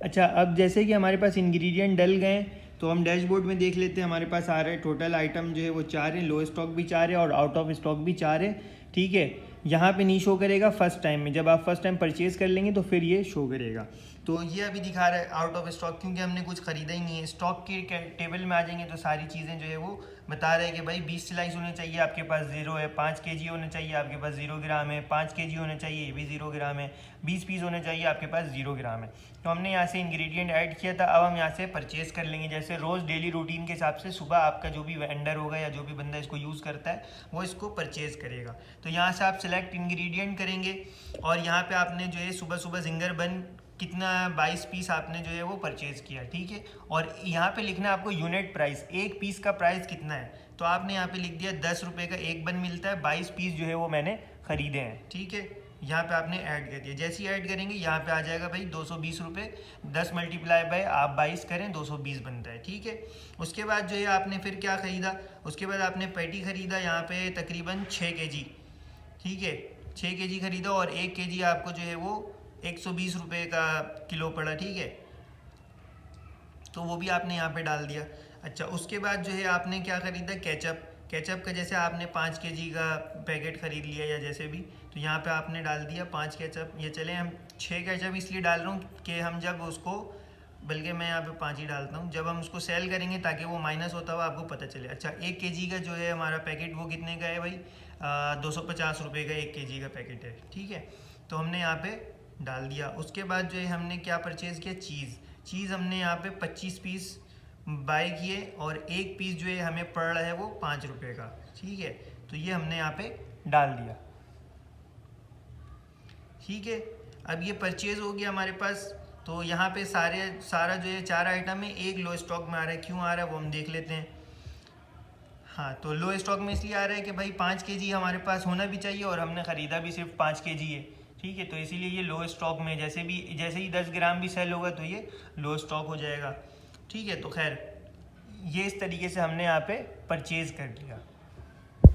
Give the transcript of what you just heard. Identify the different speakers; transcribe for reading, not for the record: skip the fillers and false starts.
Speaker 1: अच्छा, अब जैसे कि हमारे पास इंग्रेडिएंट डल गए तो हम डैशबोर्ड में देख लेते हैं। हमारे पास आ रहा है टोटल आइटम जो है वो 4 है, लो स्टॉक भी 4 है और आउट ऑफ स्टॉक भी 4 है। ठीक है, यहाँ पे नहीं शो करेगा फर्स्ट टाइम में, जब आप फर्स्ट टाइम परचेज कर लेंगे तो फिर ये शो करेगा। तो ये अभी दिखा रहा है आउट ऑफ स्टॉक, क्योंकि हमने कुछ खरीदा ही नहीं है। स्टॉक के टेबल में आ जाएंगे तो सारी चीज़ें जो है वो बता रहे हैं कि भाई 20 स्लाइस होने चाहिए, आपके पास 0 है। 5 केजी होने चाहिए, आपके पास 0 ग्राम है। 5 केजी होने चाहिए, ये भी 0 ग्राम है। 20 पीस होने चाहिए, आपके पास 0 ग्राम है। तो हमने यहाँ से इंग्रेडिएंट ऐड किया था, अब हम यहाँ से परचेज़ कर लेंगे। जैसे रोज़ डेली रूटीन के हिसाब से सुबह आपका जो भी वेंडर होगा या जो भी बंदा इसको यूज़ करता है वो इसको परचेज़ करेगा। तो यहाँ से आप सेलेक्ट इंग्रेडिएंट करेंगे और यहाँ पे आपने जो है सुबह सुबह जिंगर बन कितना 22 पीस आपने जो है वो परचेज़ किया। ठीक है, और यहाँ पे लिखना है आपको यूनिट प्राइस, एक पीस का प्राइस कितना है। तो आपने यहाँ पे लिख दिया 10 रुपये का एक बन मिलता है, 22 पीस जो है वो मैंने ख़रीदे हैं। ठीक है, यहाँ पे आपने ऐड कर दिया। जैसे ही ऐड करेंगे यहाँ पे आ जाएगा भाई 220 रुपये, 10 मल्टीप्लाई बाय आप 22 करें 220 बनता है। ठीक है, उसके बाद जो है आपने फिर क्या ख़रीदा, उसके बाद आपने पैटी ख़रीदा यहाँ पे तकरीबन 6 केजी। ठीक है, 6 केजी ख़रीदा और 1 केजी आपको जो है वो 120 रुपये का किलो पड़ा। ठीक है, तो वो भी आपने यहाँ पे डाल दिया। अच्छा, उसके बाद जो है आपने क्या ख़रीदा, केचप। केचप का जैसे आपने 5 केजी का पैकेट ख़रीद लिया या जैसे भी, तो यहाँ पे आपने डाल दिया 5 केचप। ये चले हम 6 केचप इसलिए डाल रहा हूँ कि हम जब उसको, बल्कि मैं यहाँ पे 5 ही डालता हूँ, जब हम उसको सेल करेंगे ताकि वो माइनस होता हुआ आपको पता चले। अच्छा, 1 केजी का जो है हमारा पैकेट वो कितने का है भाई, 250 रुपये का 1 केजी का पैकेट है। ठीक है, तो हमने यहाँ पे डाल दिया। उसके बाद जो है हमने क्या परचेज़ किया, चीज़ हमने यहाँ पे 25 पीस बाय किए और एक पीस जो है हमें पड़ रहा है वो 5 रुपये का। ठीक है, तो ये हमने यहाँ पे डाल दिया। ठीक है, अब ये परचेज़ हो गया हमारे पास। तो यहाँ पे सारा जो है 4 आइटम है, एक लो स्टॉक में आ रहा है। क्यों आ रहा है वो हम देख लेते हैं। हाँ, तो लो स्टॉक में इसलिए आ रहा है कि भाई 5 केजी हमारे पास होना भी चाहिए और हमने ख़रीदा भी सिर्फ 5 केजी है। ठीक है, तो इसीलिए ये लो स्टॉक में, जैसे ही 10 ग्राम भी सेल होगा तो ये लो स्टॉक हो जाएगा। ठीक है, तो खैर ये इस तरीके से हमने यहाँ पे परचेज़ कर लिया।